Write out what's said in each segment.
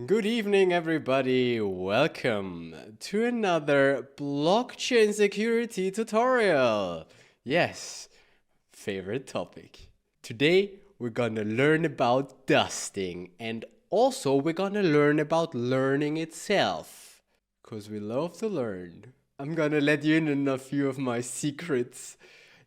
Good evening, everybody. Welcome to another blockchain security tutorial. Yes, favorite topic. Today, we're gonna learn about dusting, and also we're gonna learn about learning itself, because we love to learn. I'm gonna let you in on a few of my secrets.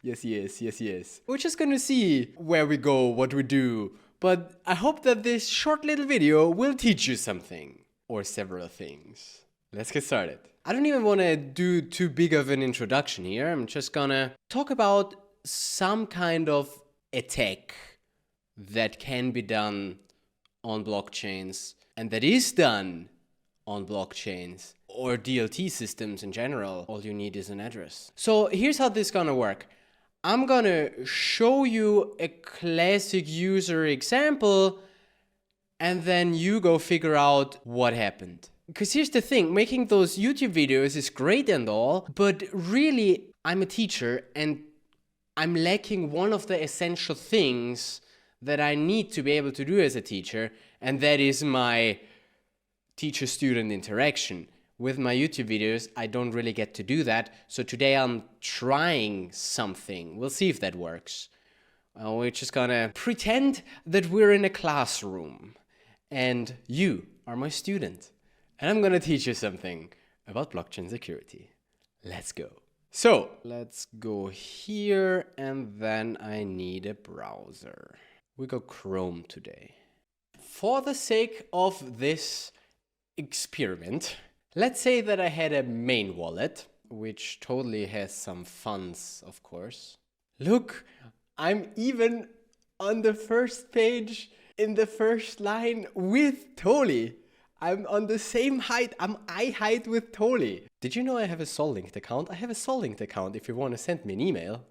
Yes. We're just gonna see where we go, what we do, but I hope that this short little video will teach you something, or several things. Let's get started. I don't even want to do too big of an introduction here. I'm just gonna talk about some kind of attack that can be done on blockchains, and that is done on blockchains, or DLT systems in general. All you need is an address. So here's how this is gonna work. I'm gonna show you a classic user example, and then you go figure out what happened. Because here's the thing, making those YouTube videos is great and all, but really, I'm a teacher and I'm lacking one of the essential things that I need to be able to do as a teacher, and that is my teacher-student interaction. With my YouTube videos, I don't really get to do that, so today I'm trying something. We'll see if that works. We're just gonna pretend that we're in a classroom, and you are my student, and I'm gonna teach you something about blockchain security. Let's go. So, let's go here, and then I need a browser. We go Chrome today. For the sake of this experiment, let's say that I had a main wallet, which totally has some funds, of course. Look, I'm even on the first page in the first line with Toli. I'm on the same height, I'm eye height with Toli. Did you know I have a Sol-linked account? I have a Sol-linked account if you want to send me an email.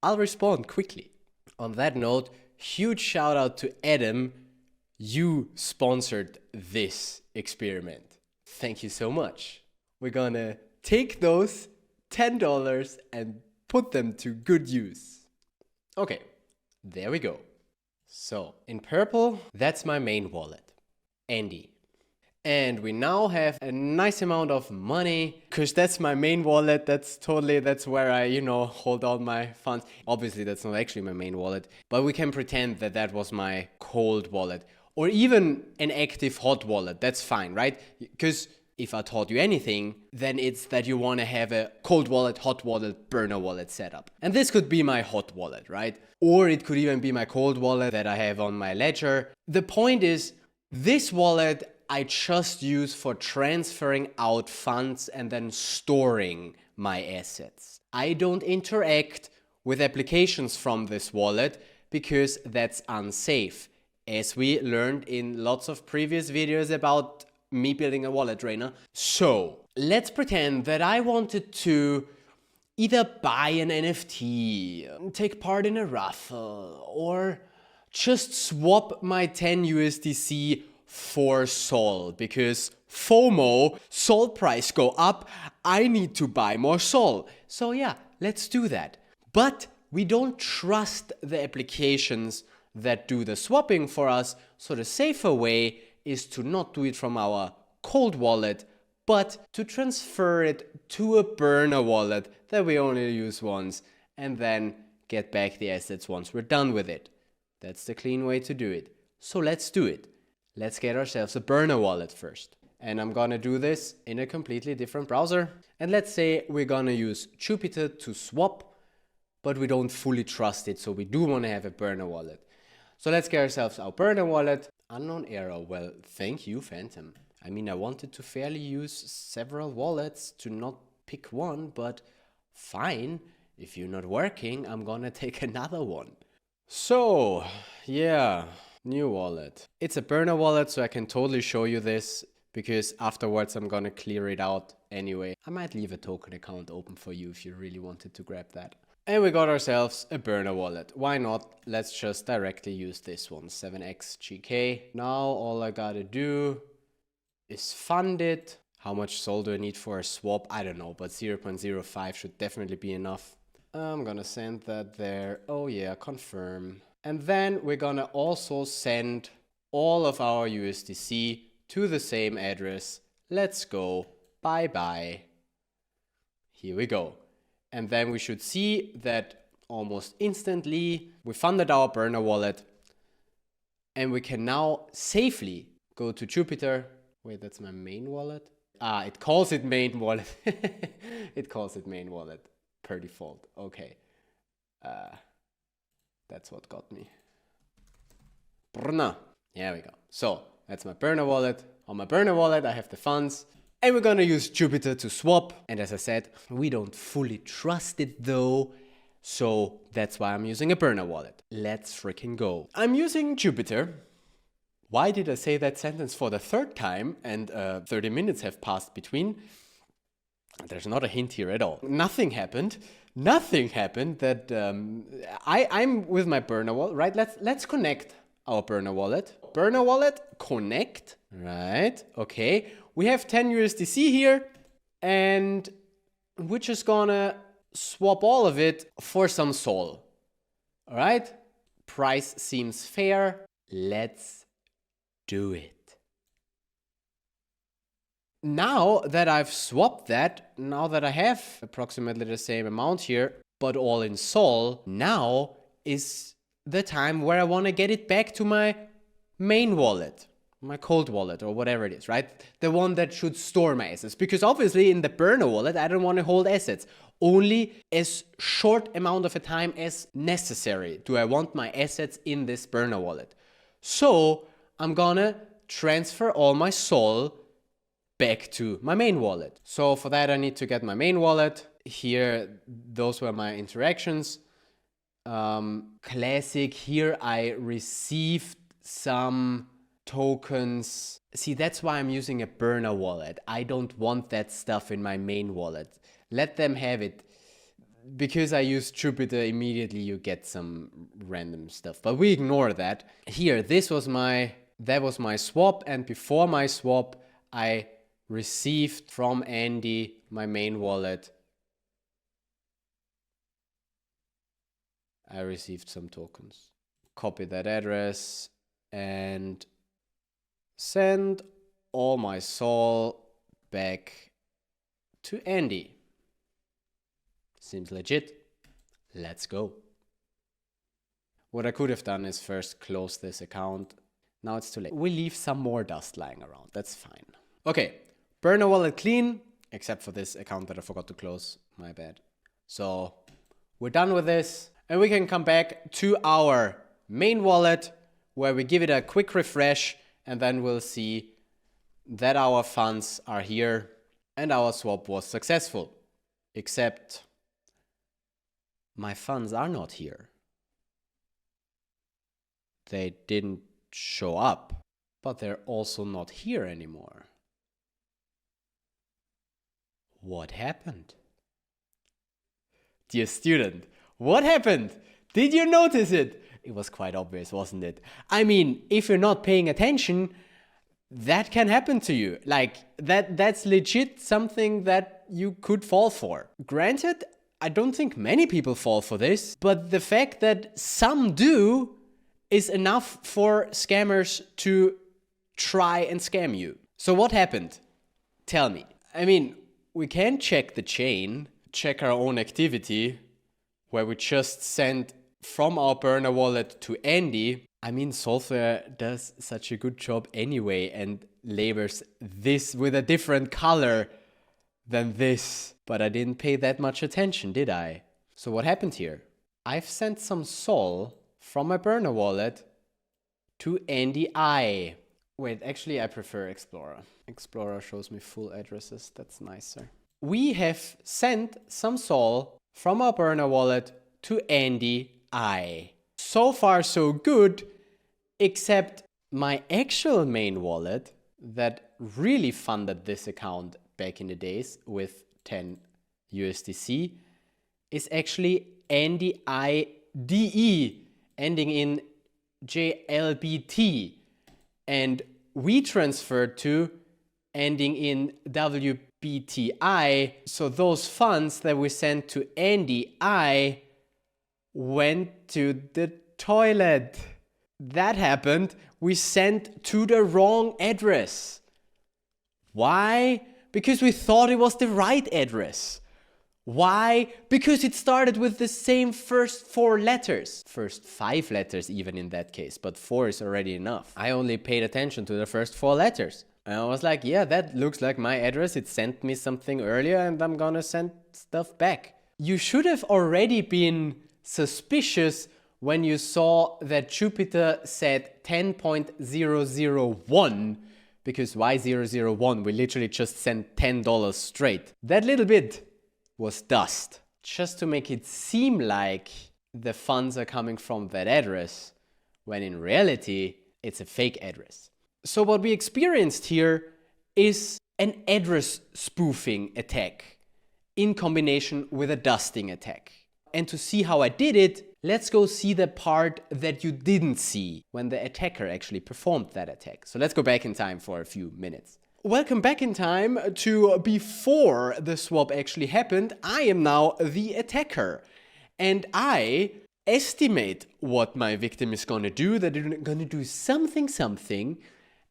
I'll respond quickly. On that note, huge shout out to Adam. You sponsored this experiment. Thank you so much. We're gonna take those $10 and put them to good use. Okay, there we go. So in purple, that's my main wallet, Andy. And we now have a nice amount of money, because that's my main wallet. That's where I, hold all my funds. Obviously, that's not actually my main wallet, but we can pretend that that was my cold wallet. Or even an active hot wallet, that's fine, right? Because if I taught you anything, then it's that you want to have a cold wallet, hot wallet, burner wallet setup. And this could be my hot wallet, right? Or it could even be my cold wallet that I have on my ledger. The point is, this wallet I just use for transferring out funds and then storing my assets. I don't interact with applications from this wallet because that's unsafe. As we learned in lots of previous videos about me building a wallet drainer. So let's pretend that I wanted to either buy an NFT, take part in a raffle, or just swap my 10 USDC for Sol, because FOMO, Sol price go up, I need to buy more Sol. So yeah, let's do that. But we don't trust the applications that do the swapping for us, so the safer way is to not do it from our cold wallet, but to transfer it to a burner wallet that we only use once, and then get back the assets once we're done with it. That's the clean way to do it. So let's do it. Let's get ourselves a burner wallet first. And I'm gonna do this in a completely different browser. And let's say we're gonna use Jupyter to swap, but we don't fully trust it, so we do wanna have a burner wallet. So let's get ourselves our burner wallet. Unknown error. Well, thank you, Phantom. I mean, I wanted to fairly use several wallets to not pick one, but fine. If you're not working, I'm gonna take another one. So, yeah, new wallet. It's a burner wallet, so I can totally show you this, because afterwards I'm gonna clear it out anyway. I might leave a token account open for you if you really wanted to grab that. And we got ourselves a burner wallet. Why not? Let's just directly use this one, 7xGK. Now all I gotta do is fund it. How much Sol do I need for a swap? I don't know, but 0.05 should definitely be enough. I'm gonna send that there. Oh yeah, confirm. And then we're gonna also send all of our USDC to the same address. Let's go. Bye bye. Here we go. And then we should see that almost instantly we funded our burner wallet, and we can now safely go to Jupiter. Wait, that's my main wallet? It calls it main wallet. It calls it main wallet per default. Okay. That's what got me. Burner. Here we go. So that's my burner wallet. On my burner wallet, I have the funds. And we're gonna use Jupiter to swap. And as I said, we don't fully trust it though. So that's why I'm using a burner wallet. Let's freaking go. I'm using Jupiter. Why did I say that sentence for the third time and 30 minutes have passed between? There's not a hint here at all. Nothing happened. Nothing happened that I'm with my burner wallet, right? Let's connect our burner wallet. Burner wallet, connect, right? Okay. We have 10 USDC here, and we're just gonna swap all of it for some Sol. All right? Price seems fair. Let's do it. Now that I've swapped that, now that I have approximately the same amount here, but all in Sol, now is the time where I want to get it back to my main wallet, my cold wallet, or whatever it is, right? The one that should store my assets. Because obviously in the burner wallet, I don't want to hold assets. Only as short amount of a time as necessary do I want my assets in this burner wallet. So I'm gonna transfer all my Sol back to my main wallet. So for that, I need to get my main wallet. Here, those were my interactions. Classic, here I received some tokens. See, that's why I'm using a burner wallet. I don't want that stuff in my main wallet. Let them have it. Because I use Jupiter, immediately you get some random stuff. But we ignore that. Here, that was my swap, and before my swap, I received from Andy, my main wallet, I received some tokens. Copy that address and send all my Sol back to Andy. Seems legit. Let's go. What I could have done is first close this account. Now it's too late. We leave some more dust lying around. That's fine. Okay, burner wallet clean, except for this account that I forgot to close. My bad. So we're done with this. And we can come back to our main wallet where we give it a quick refresh, and then we'll see that our funds are here and our swap was successful. Except my funds are not here. They didn't show up, but they're also not here anymore. What happened? Dear student, what happened? Did you notice it? It was quite obvious, wasn't it? I mean, if you're not paying attention, that can happen to you. Like, that's legit something that you could fall for. Granted, I don't think many people fall for this, but the fact that some do is enough for scammers to try and scam you. So what happened? Tell me. I mean, we can check the chain, check our own activity, where we just sent from our burner wallet to Andy. I mean, Solfair does such a good job anyway and labels this with a different color than this. But I didn't pay that much attention, did I? So what happened here? I've sent some Sol from my burner wallet to Andy I. Wait, actually I prefer Explorer. Explorer shows me full addresses. That's nicer. We have sent some Sol from our burner wallet to Andy I. So far so good, except my actual main wallet that really funded this account back in the days with 10 USDC is actually Andy IDE, ending in JLBT, and we transferred to ending in WBTI. So those funds that we sent to Andy I went to the toilet. That happened. we sent to the wrong address. Why? Because we thought it was the right address. Why? Because it started with the same first 4 letters. First 5 letters even in that case, but 4 is already enough. I only paid attention to the first 4 letters. And I was like, yeah, that looks like my address. It sent me something earlier and I'm gonna send stuff back. You should have already been suspicious when you saw that Jupiter said 10.001, because why 001? We literally just sent $10 straight. That little bit was dust, just to make it seem like the funds are coming from that address, when in reality, it's a fake address. So what we experienced here is an address spoofing attack in combination with a dusting attack. And to see how I did it, let's go see the part that you didn't see when the attacker actually performed that attack. So let's go back in time for a few minutes. Welcome back in time to before the swap actually happened. I am now the attacker. And I estimate what my victim is gonna do, that they're gonna do something,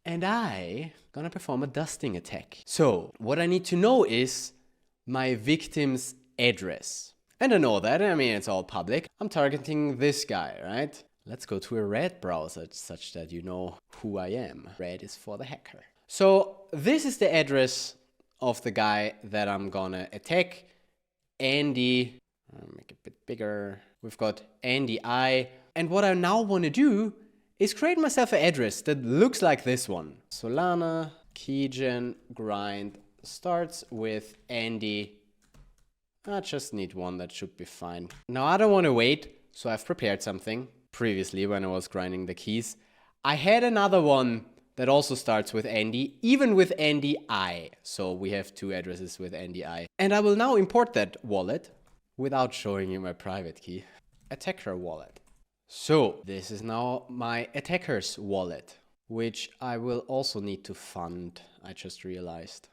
and I gonna perform a dusting attack. So what I need to know is my victim's address. And I know that, I mean, it's all public. I'm targeting this guy, right? Let's go to a red browser such that you know who I am. Red is for the hacker. So this is the address of the guy that I'm gonna attack. Andy, I'll make it a bit bigger. We've got Andy I. And what I now wanna do is create myself an address that looks like this one. Solana, keygen, grind, starts with Andy. I just need one, that should be fine. Now I don't wanna wait, so I've prepared something. Previously when I was grinding the keys, I had another one that also starts with Andy, even with Andy I. So we have 2 addresses with Andy I. And I will now import that wallet without showing you my private key. Attacker wallet. So this is now my attacker's wallet, which I will also need to fund, I just realized.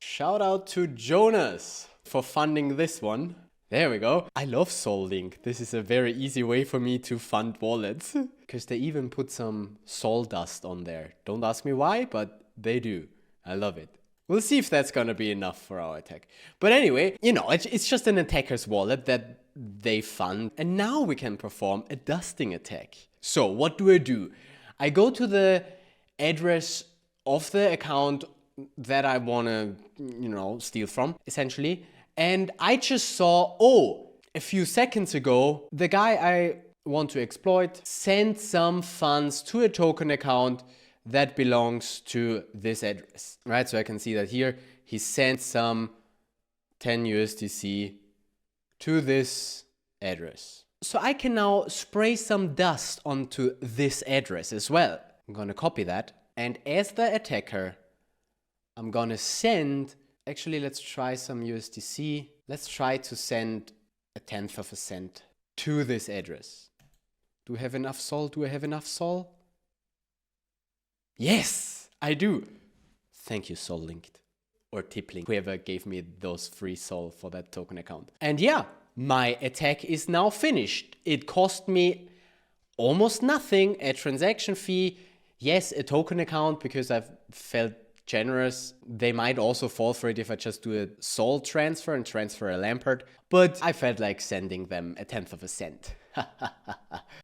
Shout out to Jonas for funding this one. There we go. I love SolLink. This is a very easy way for me to fund wallets. Because they even put some Sol dust on there. Don't ask me why, but they do. I love it. We'll see if that's gonna be enough for our attack. But anyway, you know, it's just an attacker's wallet that they fund. And now we can perform a dusting attack. So what do? I go to the address of the account that I wanna, you know, steal from, essentially. And I just saw, oh, a few seconds ago, the guy I want to exploit sent some funds to a token account that belongs to this address, right? So I can see that here, he sent some 10 USDC to this address. So I can now spray some dust onto this address as well. I'm gonna copy that. And as the attacker, I'm gonna send, actually let's try some USDC. Let's try to send 1/10 of a cent to this address. Do I have enough Sol? Do I have enough Sol? Yes, I do. Thank you, SolLink or TipLink, whoever gave me those free Sol for that token account. And yeah, my attack is now finished. It cost me almost nothing, a transaction fee. Yes, a token account because I've felt generous. They might also fall for it if I just do a Sol transfer and transfer a Lampard. But I felt like sending them 1/10 of a cent.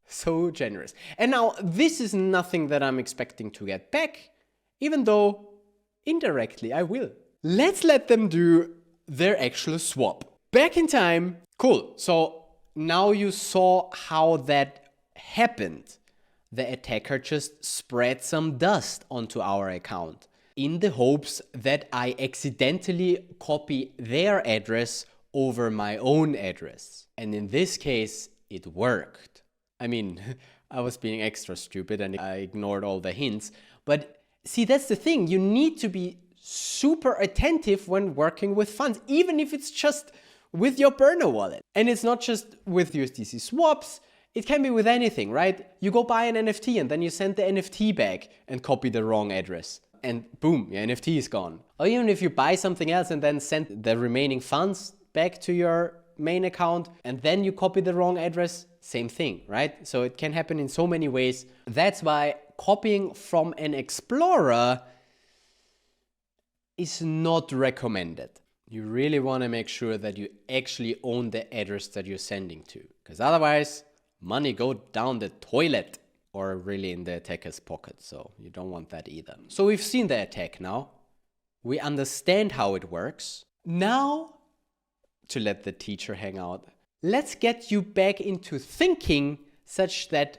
So generous. And now this is nothing that I'm expecting to get back, even though indirectly I will. Let's let them do their actual swap. Back in time. Cool. So now you saw how that happened. The attacker just spread some dust onto our account in the hopes that I accidentally copy their address over my own address. And in this case, it worked. I mean, I was being extra stupid and I ignored all the hints. But see, that's the thing. You need to be super attentive when working with funds, even if it's just with your burner wallet. And it's not just with USDC swaps. It can be with anything, right? You go buy an NFT and then you send the NFT back and copy the wrong address. And boom, your NFT is gone. Or even if you buy something else and then send the remaining funds back to your main account and then you copy the wrong address, same thing, right? So it can happen in so many ways. That's why copying from an explorer is not recommended. You really want to make sure that you actually own the address that you're sending to, because otherwise money go down the toilet or really in the attacker's pocket. So you don't want that either. So we've seen the attack now. We understand how it works. Now, to let the teacher hang out, let's get you back into thinking such that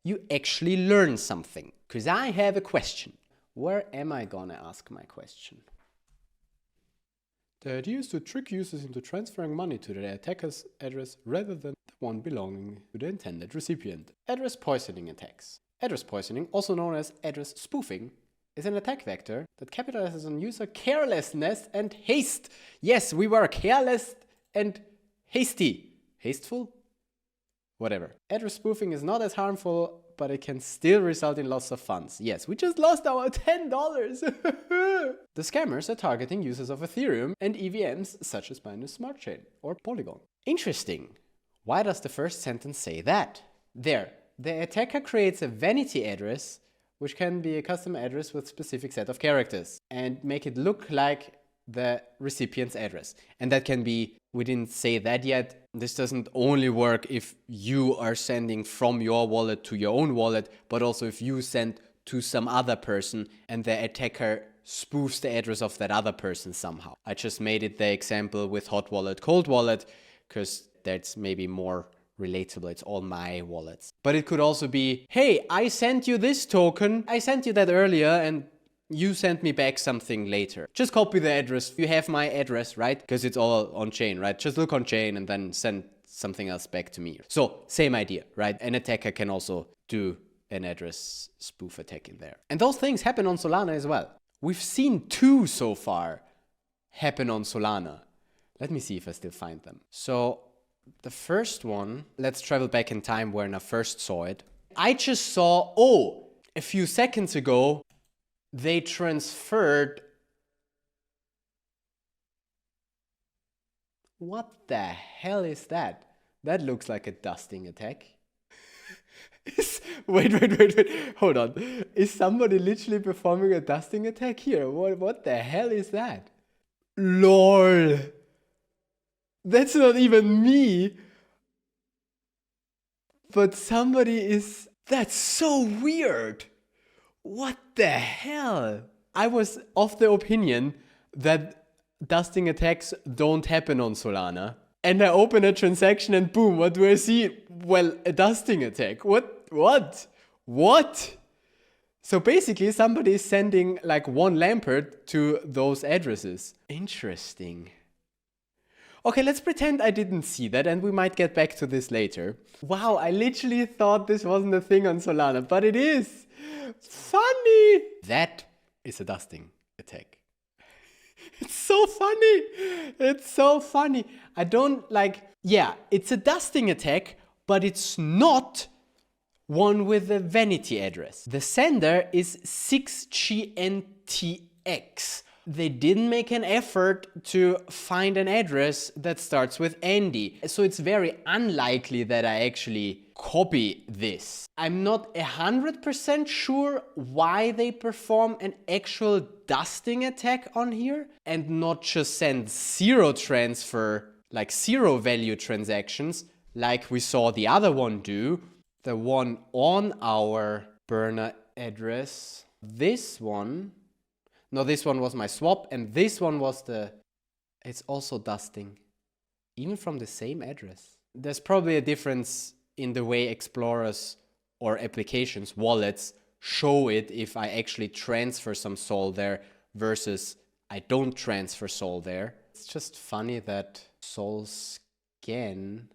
you actually learn something. Because I have a question. Where am I gonna ask my question? The idea is to trick users into transferring money to their attacker's address rather than the one belonging to the intended recipient. Address poisoning attacks. Address poisoning, also known as address spoofing, is an attack vector that capitalizes on user carelessness and haste. Yes, we were careless and hasty. Hasteful? Whatever. Address spoofing is not as harmful, but it can still result in loss of funds. Yes, we just lost our $10. The scammers are targeting users of Ethereum and EVMs such as Binance Smart Chain or Polygon. Interesting. Why does the first sentence say that? There, the attacker creates a vanity address, which can be a custom address with specific set of characters, and make it look like the recipient's address. And that can be, we didn't say that yet, this doesn't only work if you are sending from your wallet to your own wallet, but also if you send to some other person and the attacker spoofs the address of that other person somehow. I just made it the example with hot wallet, cold wallet, because that's maybe more relatable. It's all my wallets. But it could also be, hey, I sent you this token. I sent you that earlier and you sent me back something later. Just copy the address. You have my address, right? Because it's all on chain, right? Just look on chain and then send something else back to me. So same idea, right? An attacker can also do an address spoof attack in there. And those things happen on Solana as well. We've seen 2 so far happen on Solana. Let me see if I still find them. So the first one, let's travel back in time when I first saw it. I just saw, oh, a few seconds ago, they transferred. What the hell is that? That looks like a dusting attack. Wait. Hold on. Is somebody literally performing a dusting attack here? What the hell is that? LOL. That's not even me. But somebody is... That's so weird. What the hell? I was of the opinion that dusting attacks don't happen on Solana. And I open a transaction and boom, what do I see? Well, a dusting attack. What? So basically somebody is sending like one Lampert to those addresses. Interesting. Okay, let's pretend I didn't see that and we might get back to this later. Wow, I literally thought this wasn't a thing on Solana, but it is. Funny! That is a dusting attack. It's so funny. It's so funny. I don't like... Yeah, it's a dusting attack, but it's not one with a vanity address. The sender is 6GNTX. They didn't make an effort to find an address that starts with Andy. So it's very unlikely that I actually copy this. I'm not 100% sure why they perform an actual dusting attack on here and not just send zero transfer, like zero value transactions, like we saw the other one do. The one on our burner address. This one... No, this one was my swap, and this one was the... It's also dusting. Even from the same address. There's probably a difference in the way explorers or applications, wallets, show it if I actually transfer some SOL there versus I don't transfer SOL there. It's just funny that SOL scan,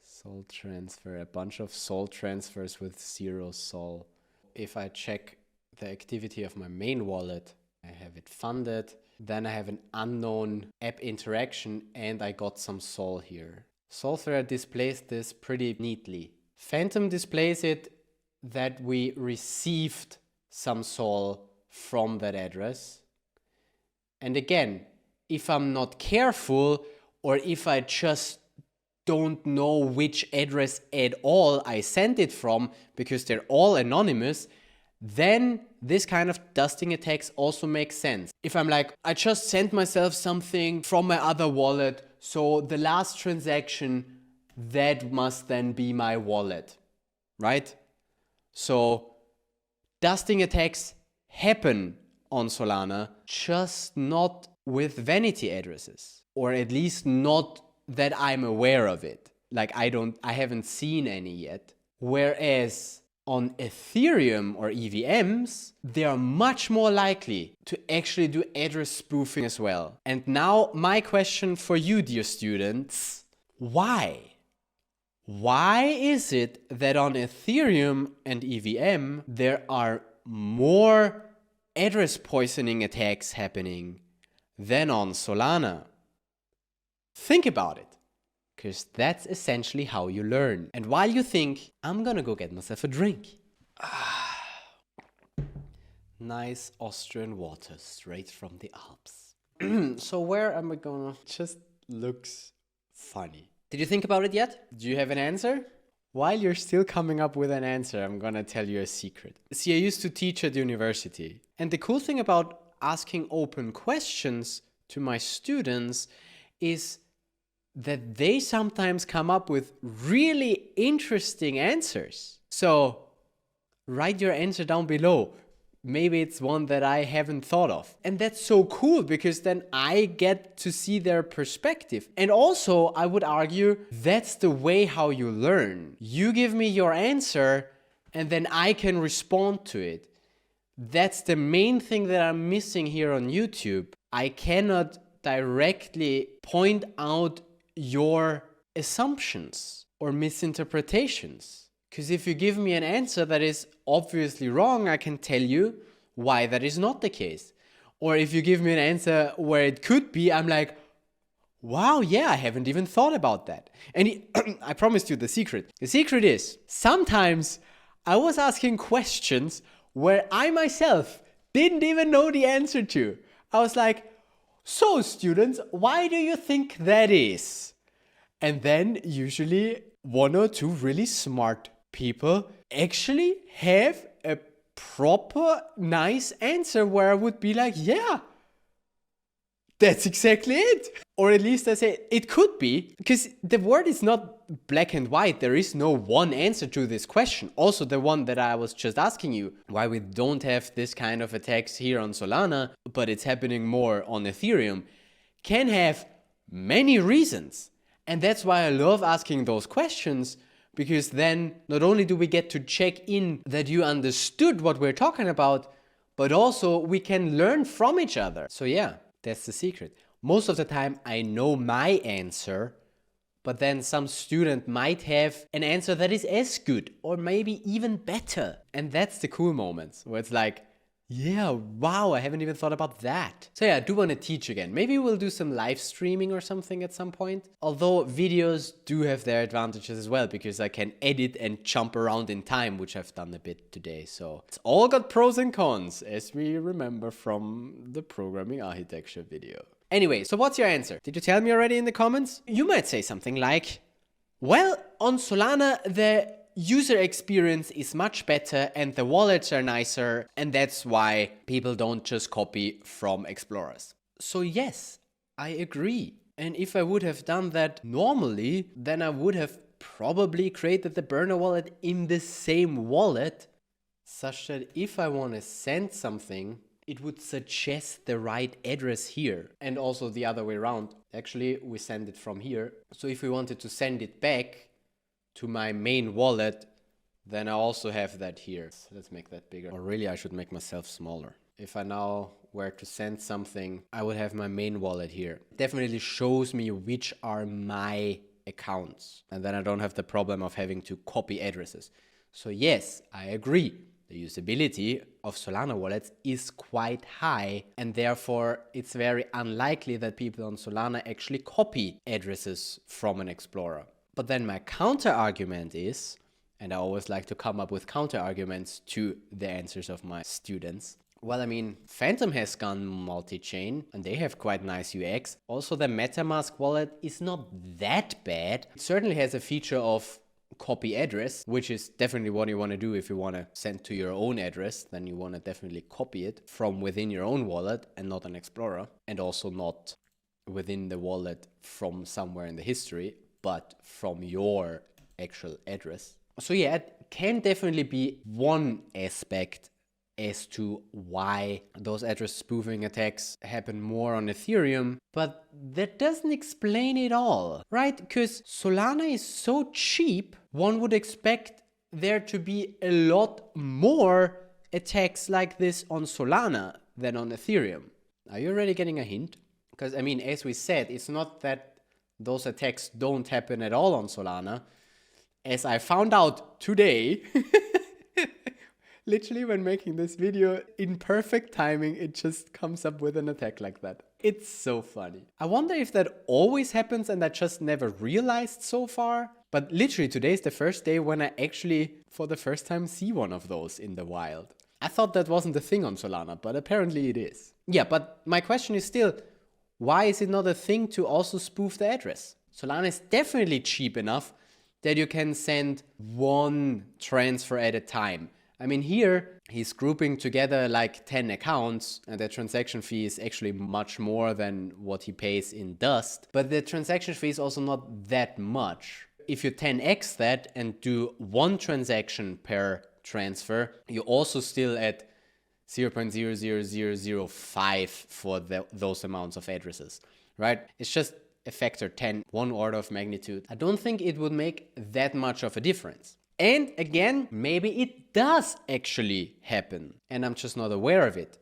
SOL transfer, a bunch of SOL transfers with 0 SOL. If I check the activity of my main wallet, I have it funded, then I have an unknown app interaction and I got some SOL here. Solthread displays this pretty neatly. Phantom displays it that we received some SOL from that address. And again, if I'm not careful or if I just don't know which address at all I sent it from because they're all anonymous, then this kind of dusting attacks also makes sense. If I'm like, I just sent myself something from my other wallet, so the last transaction, that must then be my wallet, right? So dusting attacks happen on Solana, just not with vanity addresses, or at least not that I'm aware of it. Like I haven't seen any yet. Whereas on Ethereum or EVMs, they are much more likely to actually do address spoofing as well. And now my question for you, dear students, why? Why is it that on Ethereum and EVM, there are more address poisoning attacks happening than on Solana? Think about it, because that's essentially how you learn. And while you think, I'm gonna go get myself a drink. Nice Austrian water straight from the Alps. So where am I gonna? Just looks funny. Did you think about it yet? Do you have an answer? While you're still coming up with an answer, I'm gonna tell you a secret. See, I used to teach at university. And the cool thing about asking open questions to my students is that they sometimes come up with really interesting answers. So write your answer down below. Maybe it's one that I haven't thought of. And that's so cool because then I get to see their perspective. And also, I would argue that's the way how you learn. You give me your answer and then I can respond to it. That's the main thing that I'm missing here on YouTube. I cannot directly point out your assumptions or misinterpretations. Because if you give me an answer that is obviously wrong, I can tell you why that is not the case. Or if you give me an answer where it could be, I'm like, wow, yeah, I haven't even thought about that. And I promised you the secret. The secret is, sometimes I was asking questions where I myself didn't even know the answer to. I was like, so students, why do you think that is? And then usually one or two really smart people actually have a proper nice answer where I would be like, yeah, that's exactly it. Or at least I say it could be, because the world is not black and white. There is no one answer to this question. Also the one that I was just asking you, why we don't have this kind of attacks here on Solana, but it's happening more on Ethereum, can have many reasons. And that's why I love asking those questions, because then not only do we get to check in that you understood what we're talking about, but also we can learn from each other. So yeah, that's the secret. Most of the time I know my answer, but then some student might have an answer that is as good or maybe even better. And that's the cool moments where it's like, yeah, wow, I haven't even thought about that. So yeah, I do want to teach again. Maybe we'll do some live streaming or something at some point. Although videos do have their advantages as well, because I can edit and jump around in time, which I've done a bit today. So it's all got pros and cons, as we remember from the programming architecture video. Anyway, so what's your answer? Did you tell me already in the comments? You might say something like, well, on Solana, the user experience is much better and the wallets are nicer, and that's why people don't just copy from explorers. So yes, I agree. And if I would have done that normally, then I would have probably created the burner wallet in the same wallet, such that if I want to send something, it would suggest the right address here. And also the other way around. Actually, we send it from here. So if we wanted to send it back to my main wallet, then I also have that here. So let's make that bigger. Or really, I should make myself smaller. If I now were to send something, I would have my main wallet here. It definitely shows me which are my accounts. And then I don't have the problem of having to copy addresses. So yes, I agree. The usability of Solana wallets is quite high, and therefore it's very unlikely that people on Solana actually copy addresses from an explorer. But then my counter argument is, and I always like to come up with counter arguments to the answers of my students. Well, I mean, Phantom has gone multi-chain and they have quite nice UX. Also, the MetaMask wallet is not that bad. It certainly has a feature of copy address, which is definitely what you want to do if you want to send to your own address. Then you want to definitely copy it from within your own wallet and not an Explorer, and also not within the wallet from somewhere in the history, but from your actual address. So yeah, it can definitely be one aspect as to why those address spoofing attacks happen more on Ethereum, but that doesn't explain it all, right? Because Solana is so cheap, one would expect there to be a lot more attacks like this on Solana than on Ethereum. Are you already getting a hint? Because, I mean, as we said, it's not that those attacks don't happen at all on Solana. As I found out today, literally when making this video, in perfect timing, it just comes up with an attack like that. It's so funny. I wonder if that always happens and I just never realized so far. But literally today is the first day when I actually, for the first time, see one of those in the wild. I thought that wasn't a thing on Solana, but apparently it is. Yeah, but my question is still, why is it not a thing to also spoof the address? Solana is definitely cheap enough that you can send one transfer at a time. I mean, here he's grouping together like 10 accounts, and the transaction fee is actually much more than what he pays in Dust. But the transaction fee is also not that much. If you 10x that and do one transaction per transfer, you're also still at 0.00005 for those amounts of addresses, right? It's just a factor 10, one order of magnitude. I don't think it would make that much of a difference. And again, maybe it does actually happen and I'm just not aware of it.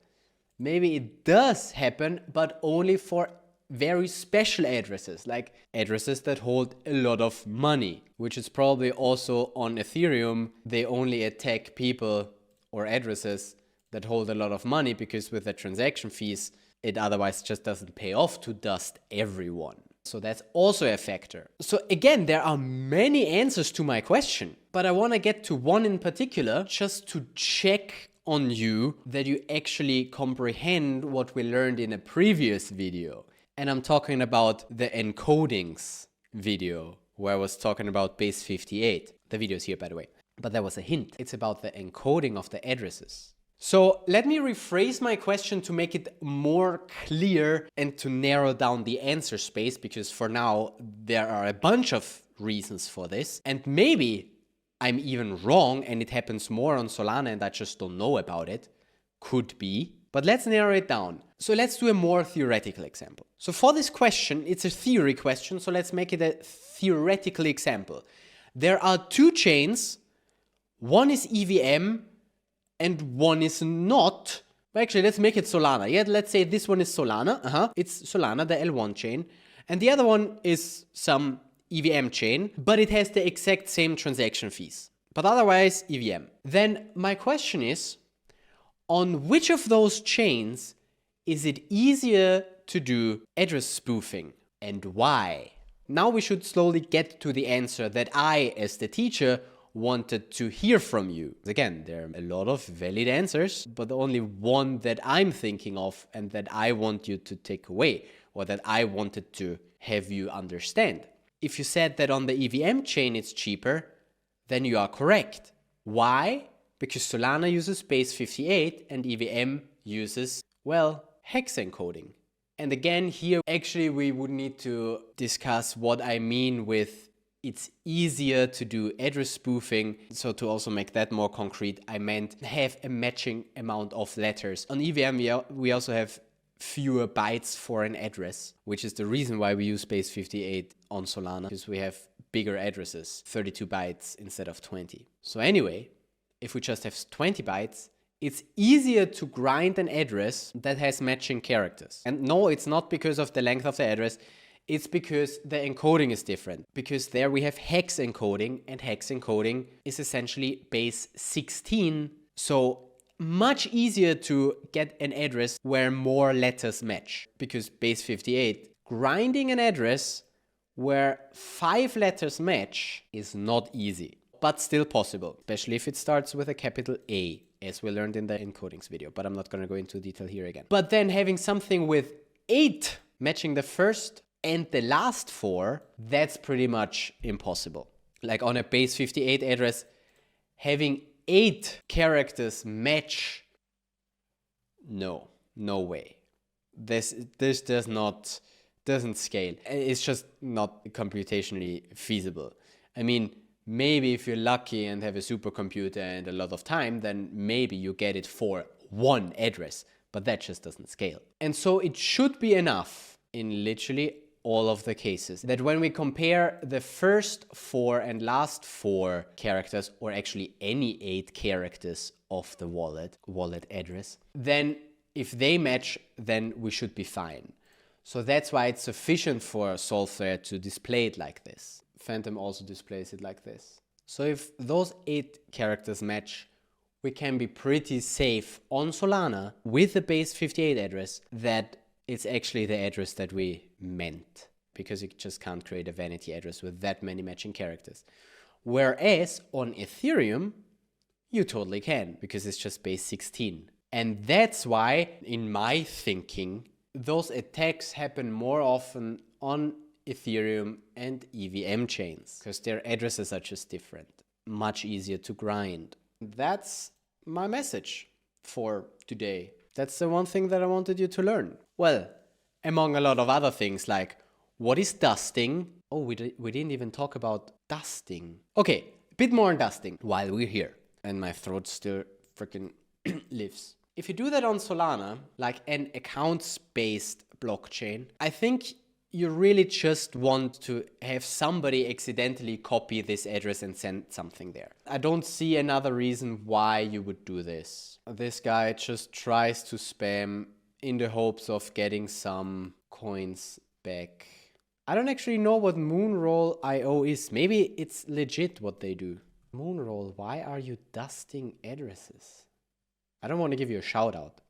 Maybe it does happen, but only for very special addresses, like addresses that hold a lot of money, which is probably also on Ethereum. They only attack people or addresses that hold a lot of money because with the transaction fees, it otherwise just doesn't pay off to dust everyone. So that's also a factor. So again, there are many answers to my question, but I want to get to one in particular just to check on you that you actually comprehend what we learned in a previous video. And I'm talking about the encodings video where I was talking about base 58. The video is here, by the way. But that was a hint. It's about the encoding of the addresses. So let me rephrase my question to make it more clear and to narrow down the answer space, because for now there are a bunch of reasons for this. And maybe I'm even wrong and it happens more on Solana and I just don't know about it. Could be. But let's narrow it down. So let's do a more theoretical example. So for this question, it's a theory question, so let's make it a theoretical example. There are two chains, one is EVM and one is not. Well, actually, let's make it Solana. Yeah, let's say this one is Solana. It's Solana, the L1 chain. And the other one is some EVM chain, but it has the exact same transaction fees. But otherwise, EVM. Then my question is, on which of those chains is it easier to do address spoofing and why? Now we should slowly get to the answer that I, as the teacher, wanted to hear from you. Again, there are a lot of valid answers, but only one that I'm thinking of and that I want you to take away, or that I wanted to have you understand. If you said that on the EVM chain it's cheaper, then you are correct. Why? Because Solana uses base 58 and EVM uses, well, hex encoding. And again, here actually we would need to discuss what I mean with it's easier to do address spoofing. So to also make that more concrete, I meant have a matching amount of letters. On EVM, we also have fewer bytes for an address, which is the reason why we use base 58 on Solana, because we have bigger addresses, 32 bytes instead of 20. So anyway, if we just have 20 bytes, it's easier to grind an address that has matching characters. And no, it's not because of the length of the address. It's because the encoding is different. Because there we have hex encoding, and hex encoding is essentially base 16. So much easier to get an address where more letters match. Because base 58, grinding an address where 5 letters match is not easy, but still possible, especially if it starts with a capital A, as we learned in the encodings video, but I'm not going to go into detail here again. But then having something with 8 matching the first and the last 4, that's pretty much impossible. Like on a base 58 address, having 8 characters match, no way. This doesn't scale. It's just not computationally feasible. I mean, maybe if you're lucky and have a supercomputer and a lot of time, then maybe you get it for one address, but that just doesn't scale. And so it should be enough in literally all of the cases that when we compare the first 4 and last 4 characters, or actually any 8 characters of the wallet address, then if they match, then we should be fine. So that's why it's sufficient for Solthread to display it like this. Phantom also displays it like this. So if those 8 characters match, we can be pretty safe on Solana with the base 58 address that it's actually the address that we meant, because you just can't create a vanity address with that many matching characters. Whereas on Ethereum, you totally can, because it's just base 16. And that's why, in my thinking, those attacks happen more often on Ethereum and EVM chains, because their addresses are just different, much easier to grind. That's my message for today. That's the one thing that I wanted you to learn. Well, among a lot of other things, like what is dusting? Oh, we didn't even talk about dusting. Okay, a bit more on dusting while we're here. And my throat still freaking lives. If you do that on Solana, like an accounts-based blockchain, I think you really just want to have somebody accidentally copy this address and send something there. I don't see another reason why you would do this. This guy just tries to spam in the hopes of getting some coins back. I don't actually know what Moonroll.io is. Maybe it's legit what they do. Moonroll, why are you dusting addresses? I don't want to give you a shout out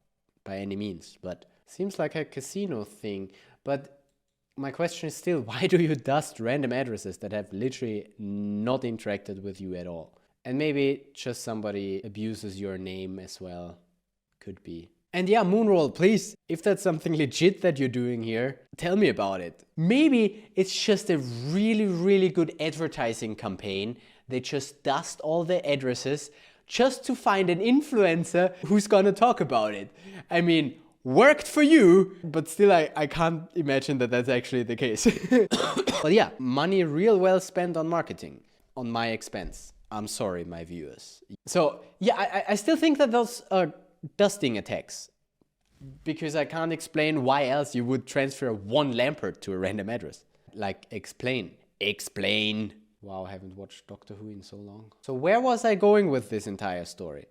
by any means, but seems like a casino thing. But my question is still, why do you dust random addresses that have literally not interacted with you at all? And maybe just somebody abuses your name as well. Could be. And yeah, Moonroll, please, if that's something legit that you're doing here, tell me about it. Maybe it's just a really, really good advertising campaign. They just dust all the addresses just to find an influencer who's gonna talk about it. I mean, worked for you, but still I can't imagine that that's actually the case. But yeah, money real well spent on marketing, on my expense. I'm sorry, my viewers. So yeah, I still think that those are dusting attacks, because I can't explain why else you would transfer one Lampert to a random address. Like, explain. Wow, I haven't watched Doctor Who in so long. So where was I going with this entire story?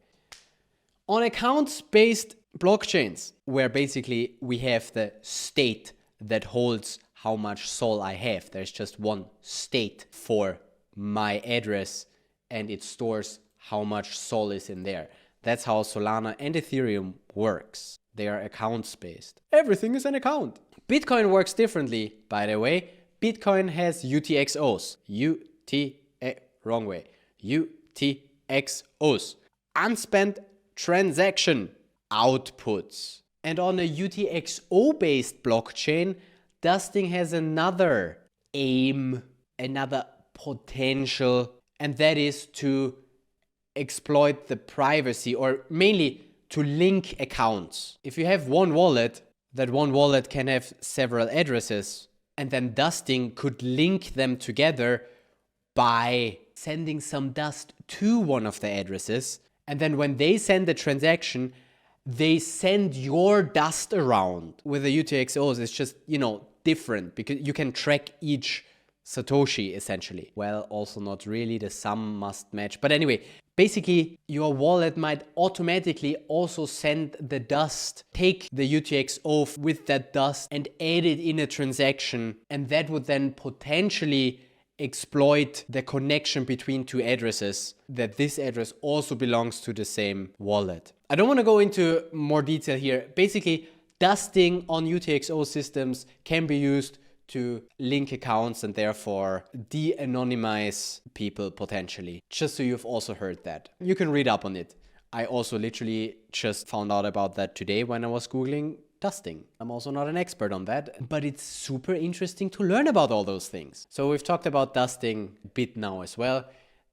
On accounts-based blockchains, where basically we have the state that holds how much Sol I have. There's just one state for my address, and it stores how much Sol is in there. That's how Solana and Ethereum works. They are accounts-based. Everything is an account. Bitcoin works differently, by the way. Bitcoin has UTXOs. Wrong way. UTXOs. Unspent transaction outputs. And on a UTXO-based blockchain, dusting has another aim, another potential, and that is to exploit the privacy, or mainly to link accounts. If you have one wallet, that one wallet can have several addresses, and then dusting could link them together by sending some dust to one of the addresses. And then when they send the transaction, they send your dust around. With the UTXOs, it's just, different, because you can track each Satoshi essentially. Well, also not really, the sum must match. But anyway, basically your wallet might automatically also send the dust, take the UTXO with that dust and add it in a transaction. And that would then potentially exploit the connection between two addresses, that this address also belongs to the same wallet. I don't want to go into more detail here. Basically, dusting on UTXO systems can be used to link accounts and therefore de-anonymize people potentially. Just so you've also heard that. You can read up on it. I also literally just found out about that today when I was Googling dusting. I'm also not an expert on that, but it's super interesting to learn about all those things. So we've talked about dusting a bit now as well.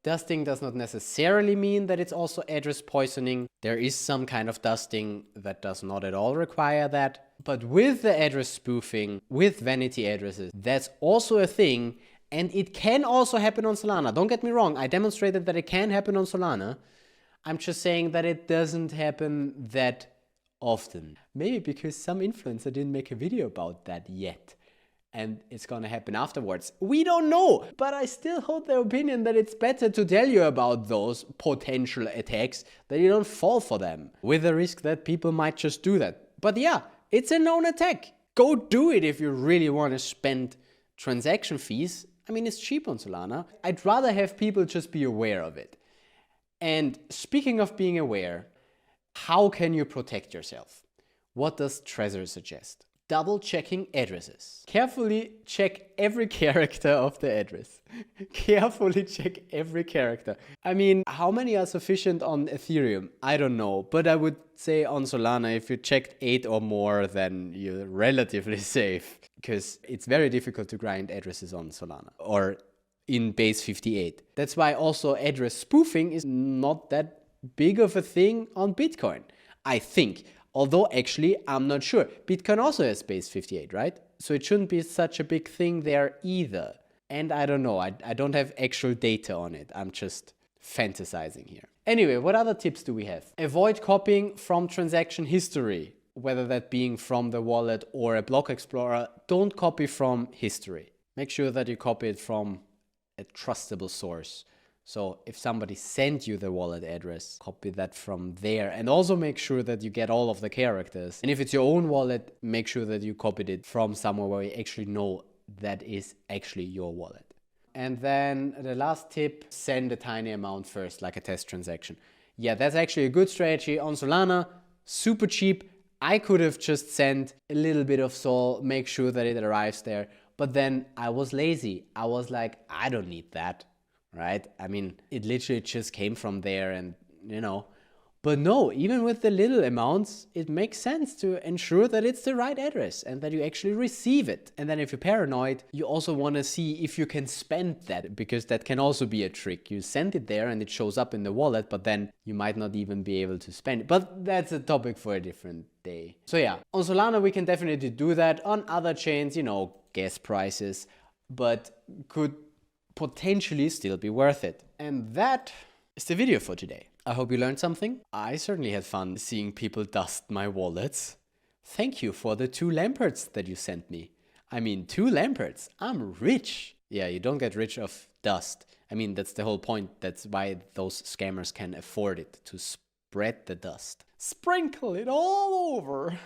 Dusting does not necessarily mean that it's also address poisoning. There is some kind of dusting that does not at all require that. But with the address spoofing, with vanity addresses, that's also a thing. And it can also happen on Solana. Don't get me wrong, I demonstrated that it can happen on Solana. I'm just saying that it doesn't happen that often. Maybe because some influencer didn't make a video about that yet. And it's gonna happen afterwards. We don't know, but I still hold the opinion that it's better to tell you about those potential attacks, that you don't fall for them, with the risk that people might just do that. But yeah, it's a known attack. Go do it if you really want to spend transaction fees. I mean, it's cheap on Solana. I'd rather have people just be aware of it. And speaking of being aware, how can you protect yourself? What does Trezor suggest? Double checking addresses. Carefully check every character of the address. Carefully check every character. I mean, how many are sufficient on Ethereum? I don't know, but I would say on Solana, if you checked 8 or more, then you're relatively safe, because it's very difficult to grind addresses on Solana or in base 58. That's why also address spoofing is not that big of a thing on Bitcoin, I think. Although actually, I'm not sure. Bitcoin also has base 58, right? So it shouldn't be such a big thing there either. And I don't know, I don't have actual data on it. I'm just fantasizing here. Anyway, what other tips do we have? Avoid copying from transaction history, whether that being from the wallet or a block explorer. Don't copy from history. Make sure that you copy it from a trustable source. So if somebody sent you the wallet address, copy that from there, and also make sure that you get all of the characters. And if it's your own wallet, make sure that you copied it from somewhere where you actually know that is actually your wallet. And then the last tip, send a tiny amount first, like a test transaction. Yeah, that's actually a good strategy on Solana, super cheap. I could have just sent a little bit of Sol, make sure that it arrives there. But then I was lazy. I was like, I don't need that. Right? I mean, it literally just came from there and, you know. But no, even with the little amounts, it makes sense to ensure that it's the right address and that you actually receive it. And then if you're paranoid, you also want to see if you can spend that, because that can also be a trick. You send it there and it shows up in the wallet, but then you might not even be able to spend it. But that's a topic for a different day. So yeah, on Solana, we can definitely do that. On other chains, you know, gas prices, but could potentially still be worth it. And that is the video for today. I hope you learned something. I certainly had fun seeing people dust my wallets. Thank you for the 2 lamparts that you sent me. I mean, 2 lamparts. I'm rich. Yeah, you don't get rich of dust. I mean, that's the whole point. That's why those scammers can afford it, to spread the dust. Sprinkle it all over.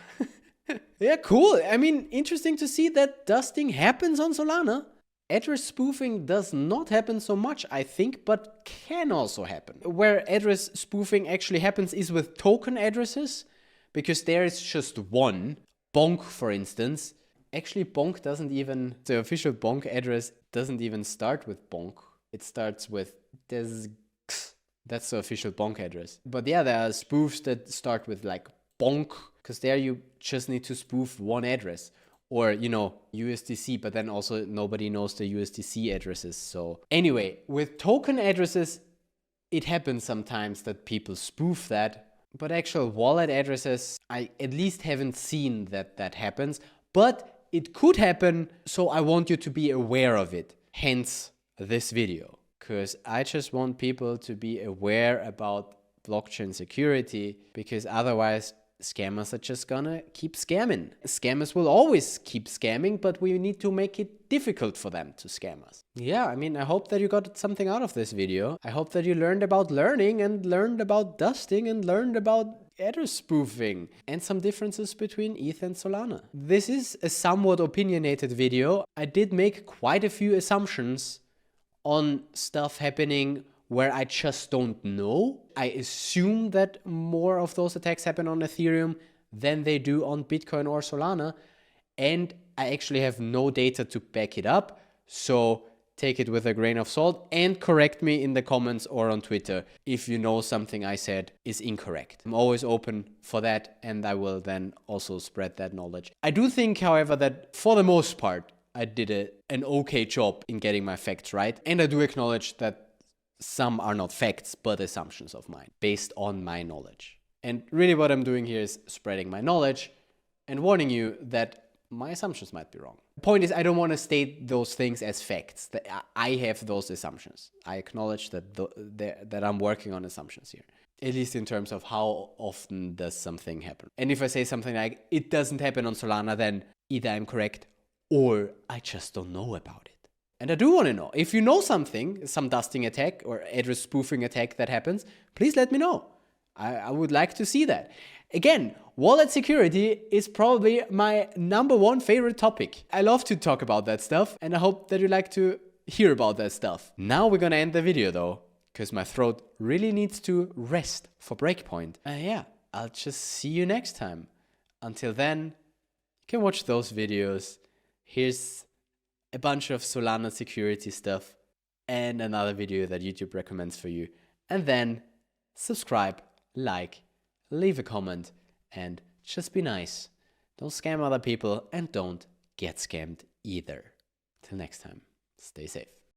Yeah, cool. I mean, interesting to see that dusting happens on Solana. Address spoofing does not happen so much, I think, but can also happen. Where address spoofing actually happens is with token addresses, because there is just one. Bonk, for instance. Actually, Bonk doesn't even, the official Bonk address doesn't even start with Bonk. It starts with des. That's the official Bonk address. But yeah, there are spoofs that start with like Bonk, because there you just need to spoof one address. Or, you know, USDC, but then also nobody knows the USDC addresses. So anyway, with token addresses, it happens sometimes that people spoof that. But actual wallet addresses, I at least haven't seen that happens. But it could happen, so I want you to be aware of it. Hence this video. Because I just want people to be aware about blockchain security, because otherwise scammers are just gonna keep scamming. Scammers will always keep scamming, but we need to make it difficult for them to scam us. Yeah, I mean, I hope that you got something out of this video. I hope that you learned about learning and learned about dusting and learned about address spoofing and some differences between ETH and Solana. This is a somewhat opinionated video. I did make quite a few assumptions on stuff happening where I just don't know. I assume that more of those attacks happen on Ethereum than they do on Bitcoin or Solana. And I actually have no data to back it up. So take it with a grain of salt and correct me in the comments or on Twitter if you know something I said is incorrect. I'm always open for that, and I will then also spread that knowledge. I do think, however, that for the most part, I did an okay job in getting my facts right. And I do acknowledge that some are not facts, but assumptions of mine, based on my knowledge. And really what I'm doing here is spreading my knowledge and warning you that my assumptions might be wrong. The point is, I don't want to state those things as facts, that I have those assumptions. I acknowledge that I'm working on assumptions here, at least in terms of how often does something happen. And if I say something like, it doesn't happen on Solana, then either I'm correct or I just don't know about it. And I do want to know. If you know something, some dusting attack or address spoofing attack that happens, please let me know. I would like to see that. Again, wallet security is probably my #1 favorite topic. I love to talk about that stuff, and I hope that you like to hear about that stuff. Now we're gonna end the video though, because my throat really needs to rest for breakpoint. Yeah, I'll just see you next time. Until then, you can watch those videos. Here's a bunch of Solana security stuff and another video that YouTube recommends for you. And then subscribe, like, leave a comment, and just be nice. Don't scam other people and don't get scammed either. Till next time, stay safe.